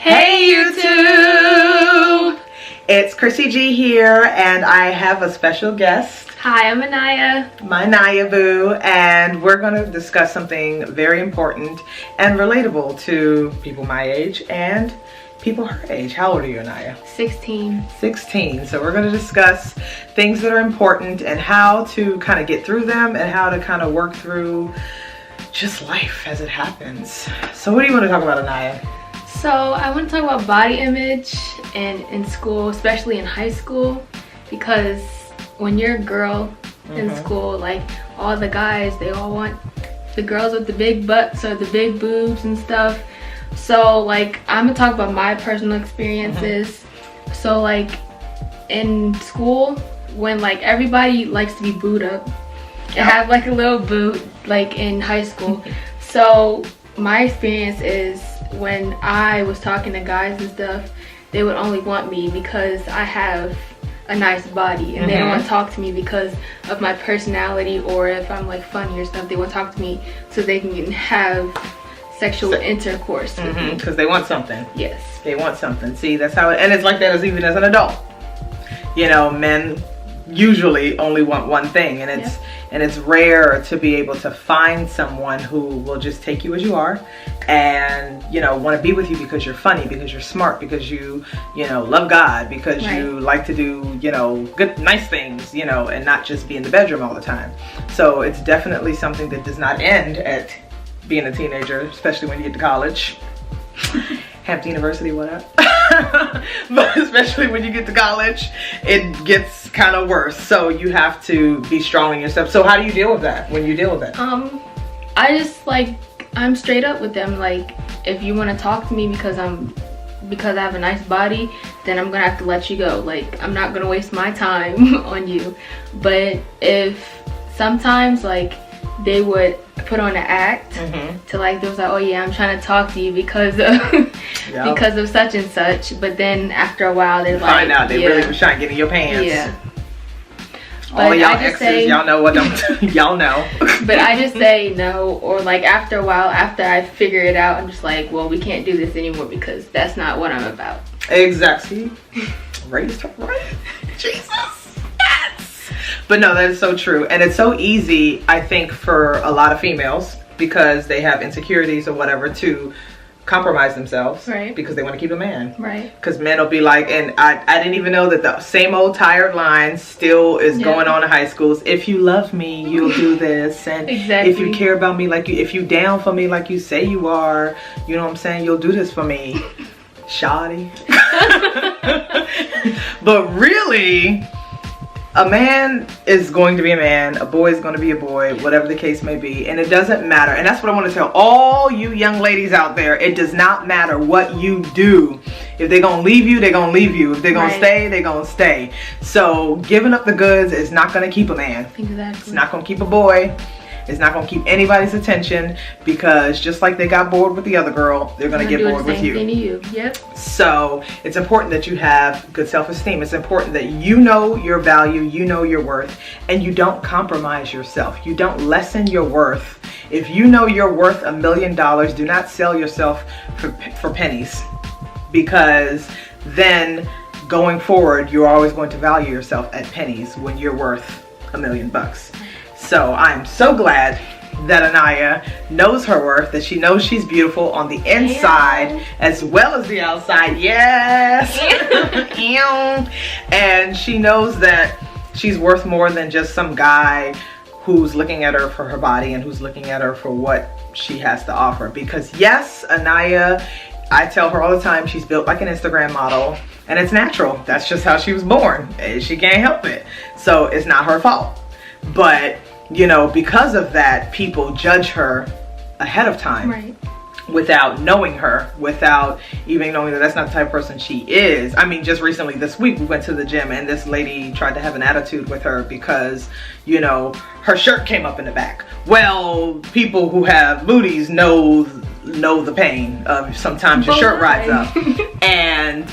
Hey YouTube! It's Chrissy G here, and I have a special guest. Hi, I'm Anaya. My Naya Boo, and we're going to discuss something very important and relatable to people my age and people her age. How old are you, Anaya? 16. 16. So we're going to discuss things that are important and how to kind of get through them and how to kind of work through just life as it happens. So what do you want to talk about, Anaya? So I want to talk about body image and in school, especially in high school, because when you're a girl in school, like all the guys, they all want the girls with the big butts or the big boobs and stuff. So like I'm gonna talk about my personal experiences. So like in school, when like everybody likes to be booed up and have like a little boot, like in high school. So my experience is when I was talking to guys and stuff, they would only want me because I have a nice body, and they don't want to talk to me because of my personality, or if I'm like funny or stuff. They want to talk to me so they can have sexual intercourse with me. Because they want something. Yes. They want something. See, that's how it, and it's like that even as an adult. You know, men usually only want one thing, and it's rare to be able to find someone who will just take you as you are and, you know, want to be with you because you're funny, because you're smart, because you know, love God, because you like to do, you know, good, nice things, you know, and not just be in the bedroom all the time. So it's definitely something that does not end at being a teenager, especially when you get to college. Hampton University, what up? But especially when you get to college, it gets kind of worse. So you have to be strong in yourself. So how do you deal with that when you deal with that? I just like, I'm straight up with them. Like, if you want to talk to me because I have a nice body, then I'm gonna have to let you go. Like, I'm not gonna waste my time on you. But if sometimes like they would put on an act to like, they was like, oh yeah, I'm trying to talk to you because of because of such and such, but then after a while they're like, find out they really was trying to get in your pants. Yeah. All of y'all exes, y'all know what I'm y'all know. But I just say no, or like after a while, after I figure it out, I'm just like, well, we can't do this anymore because that's not what I'm about. Exactly. Raised her right. Jesus. Yes. But no, that is so true. And it's so easy, I think, for a lot of females, because they have insecurities or whatever, to compromise themselves, because they want to keep a man, because men will be like, and I didn't even know that the same old tired line still is going on in high schools. If you love me, you'll do this, and if you care about me, like you, if you down for me like you say you are, you know what I'm saying, you'll do this for me. Shoddy. But really, a man is going to be a man, a boy is going to be a boy, whatever the case may be, and it doesn't matter. And that's what I want to tell all you young ladies out there. It does not matter what you do. If they're going to leave you, they're going to leave you. If they're going to stay, they're going to stay. So giving up the goods is not going to keep a man. Exactly. It's not going to keep a boy. It's not going to keep anybody's attention, because just like they got bored with the other girl, they're going to get bored with you. Thing to you. Yep. So it's important that you have good self-esteem. It's important that you know your value, you know your worth, and you don't compromise yourself. You don't lessen your worth. If you know you're worth $1 million, do not sell yourself for pennies, because then going forward, you're always going to value yourself at pennies when you're worth $1 million. So I'm so glad that Anaya knows her worth, that she knows she's beautiful on the inside as well as the outside. Yes. And she knows that she's worth more than just some guy who's looking at her for her body and who's looking at her for what she has to offer. Because yes, Anaya, I tell her all the time, she's built like an Instagram model, and it's natural. That's just how she was born. She can't help it. So it's not her fault. But you know, because of that, people judge her ahead of time, without knowing her, without even knowing that that's not the type of person she is. I mean, just recently this week we went to the gym and this lady tried to have an attitude with her because, you know, her shirt came up in the back. Well, people who have booties know the pain of sometimes your shirt rides up. And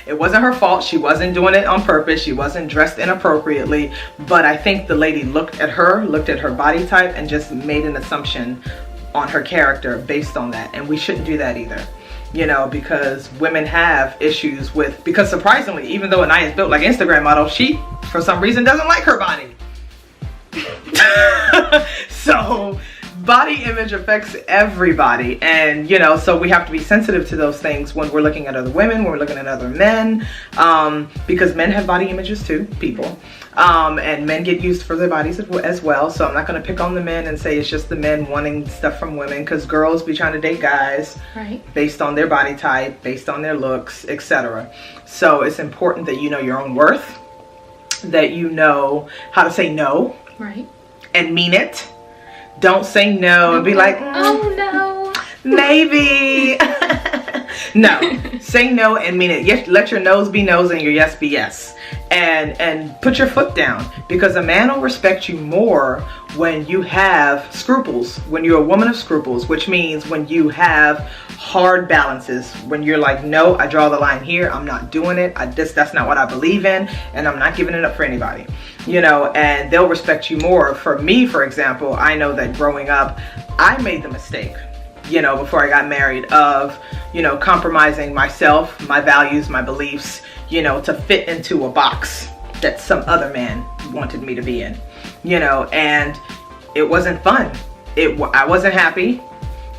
it wasn't her fault. She wasn't doing it on purpose. She wasn't dressed inappropriately. But I think the lady looked at her body type, and just made an assumption on her character based on that. And we shouldn't do that either. you know, because women have issues with, because surprisingly, even though Anaya is built like an Instagram model, she for some reason doesn't like her body. So body image affects everybody, and you know, so we have to be sensitive to those things when we're looking at other women, when we're looking at other men, because men have body images too, people, and men get used for their bodies as well. So I'm not going to pick on the men and say it's just the men wanting stuff from women, because girls be trying to date guys based on their body type, based on their looks, etc. So it's important that you know your own worth, that you know how to say no, and mean it. Don't say no and be like, oh no, maybe. No, say no and mean it. Yes, let your no's be no's and your yes be yes. And put your foot down, because a man will respect you more when you have scruples, when you're a woman of scruples, which means when you have hard balances, when you're like, no, I draw the line here, I'm not doing it, that's not what I believe in, and I'm not giving it up for anybody, you know, and they'll respect you more. For me, for example, I know that growing up, I made the mistake, you know, before I got married, of, you know, compromising myself, my values, my beliefs, you know, to fit into a box that some other man wanted me to be in, you know, and it wasn't fun. I wasn't happy,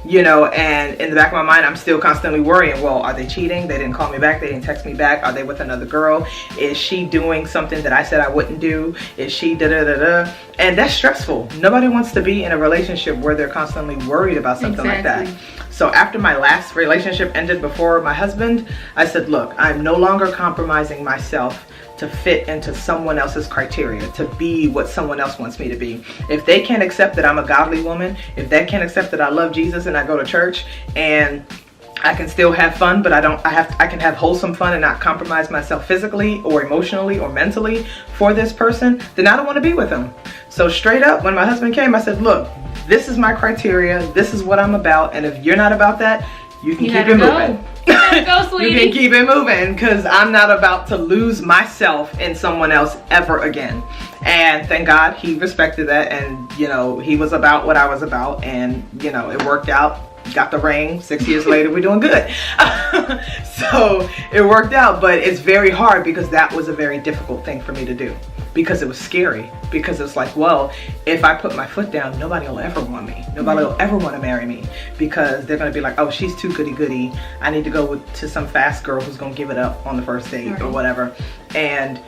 you know, and in the back of my mind, I'm still constantly worrying, well, are they cheating? They didn't call me back. They didn't text me back. Are they with another girl? Is she doing something that I said I wouldn't do? Is she da-da-da-da? And that's stressful. Nobody wants to be in a relationship where they're constantly worried about something like that. So after my last relationship ended before my husband, I said, look, I'm no longer compromising myself to fit into someone else's criteria, to be what someone else wants me to be. If they can't accept that I'm a godly woman, if they can't accept that I love Jesus and I go to church, and I can still have fun, but I can have wholesome fun and not compromise myself physically or emotionally or mentally for this person, then I don't want to be with them. So straight up, when my husband came, I said, look, this is my criteria, this is what I'm about, and if you're not about that, you can keep it moving. Go, sweetie. You can keep it moving, because I'm not about to lose myself in someone else ever again. And thank God he respected that, and you know, he was about what I was about, and you know, it worked out. Got the ring. 6 years later, we're doing good. So it worked out, but it's very hard, because that was a very difficult thing for me to do, because it was scary, because it's like, well, if I put my foot down, nobody will ever want me. Nobody will ever want to marry me, because they're going to be like, oh, she's too goody-goody. I need to go to some fast girl who's going to give it up on the first date or whatever. And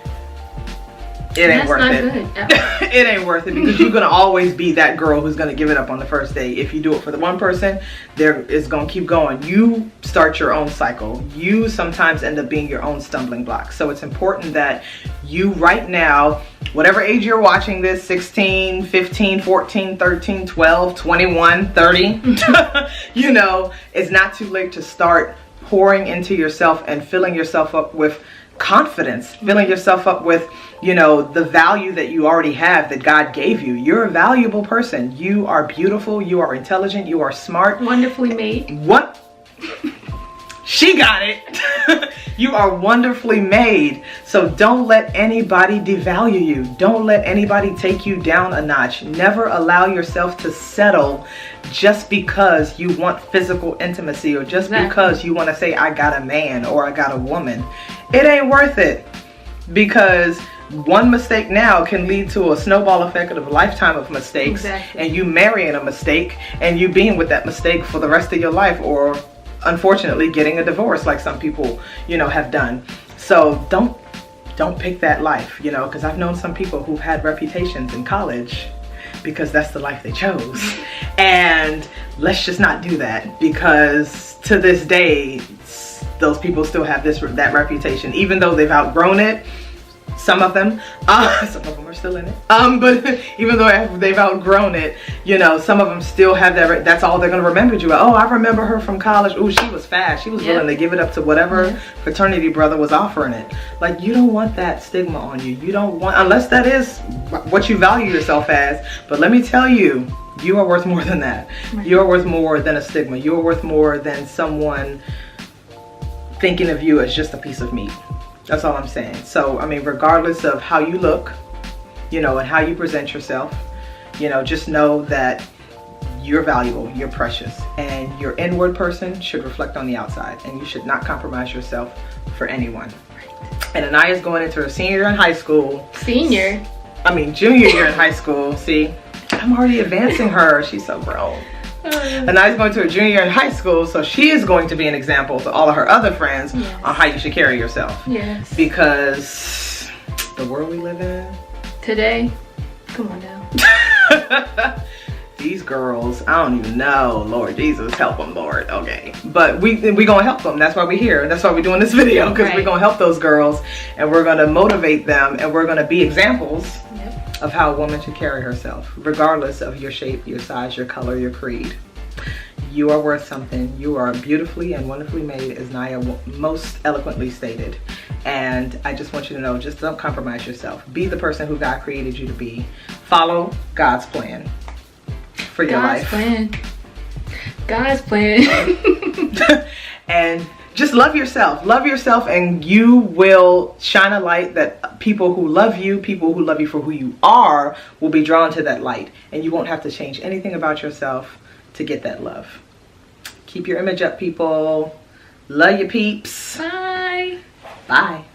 it ain't worth it. It ain't worth it, because you're gonna always be that girl who's gonna give it up on the first date. If you do it for the one person, there is gonna keep going. You start your own cycle. You sometimes end up being your own stumbling block. So it's important that you right now, whatever age you're watching this, 16, 15, 14, 13, 12, 21, 30, you know, it's not too late to start pouring into yourself and filling yourself up with confidence, filling yourself up with, you know, the value that you already have, that God gave you. You're a valuable person. You are beautiful. You are intelligent. You are smart. Wonderfully made. What? She got it. You are wonderfully made. So don't let anybody devalue you. Don't let anybody take you down a notch. Never allow yourself to settle just because you want physical intimacy, or just because you want to say, I got a man or I got a woman. It ain't worth it, because one mistake now can lead to a snowball effect of a lifetime of mistakes. And you marrying a mistake, and you being with that mistake for the rest of your life, or unfortunately getting a divorce like some people, you know, have done. So don't pick that life, you know, because I've known some people who've had reputations in college because that's the life they chose. And let's just not do that, because to this day those people still have that reputation, even though they've outgrown it. Some of them are still in it, but even though they've outgrown it, you know, some of them still have that's all they're going to remember you. Oh, I remember her from college. Oh, she was fast. She was willing to give it up to whatever fraternity brother was offering it. Like, you don't want that stigma on you. You don't want, unless that is what you value yourself as. But let me tell you, you are worth more than that. You are worth more than a stigma. You are worth more than someone thinking of you as just a piece of meat. That's all I'm saying. So, I mean, regardless of how you look, you know, and how you present yourself, you know, just know that you're valuable, you're precious, and your inward person should reflect on the outside, and you should not compromise yourself for anyone. And Anaya's going into her senior year in high school. Junior year in high school. See, I'm already advancing her. She's so grown. Anaya's going to her junior year in high school, so she is going to be an example to all of her other friends on how you should carry yourself. Yes. Because the world we live in today, come on now. These girls, I don't even know. Lord Jesus, help them, Lord. Okay, but we gonna help them. That's why we're here. That's why we're doing this video, because we're gonna help those girls, and we're gonna motivate them, and we're gonna be examples of how a woman should carry herself, regardless of your shape, your size, your color, your creed. You are worth something. You are beautifully and wonderfully made, as Naya most eloquently stated. And I just want you to know, just don't compromise yourself. Be the person who God created you to be. Follow God's plan for your life. God's plan. And just love yourself. Love yourself, and you will shine a light that people who love you for who you are, will be drawn to that light. And you won't have to change anything about yourself to get that love. Keep your image up, people. Love you, peeps. Bye. Bye.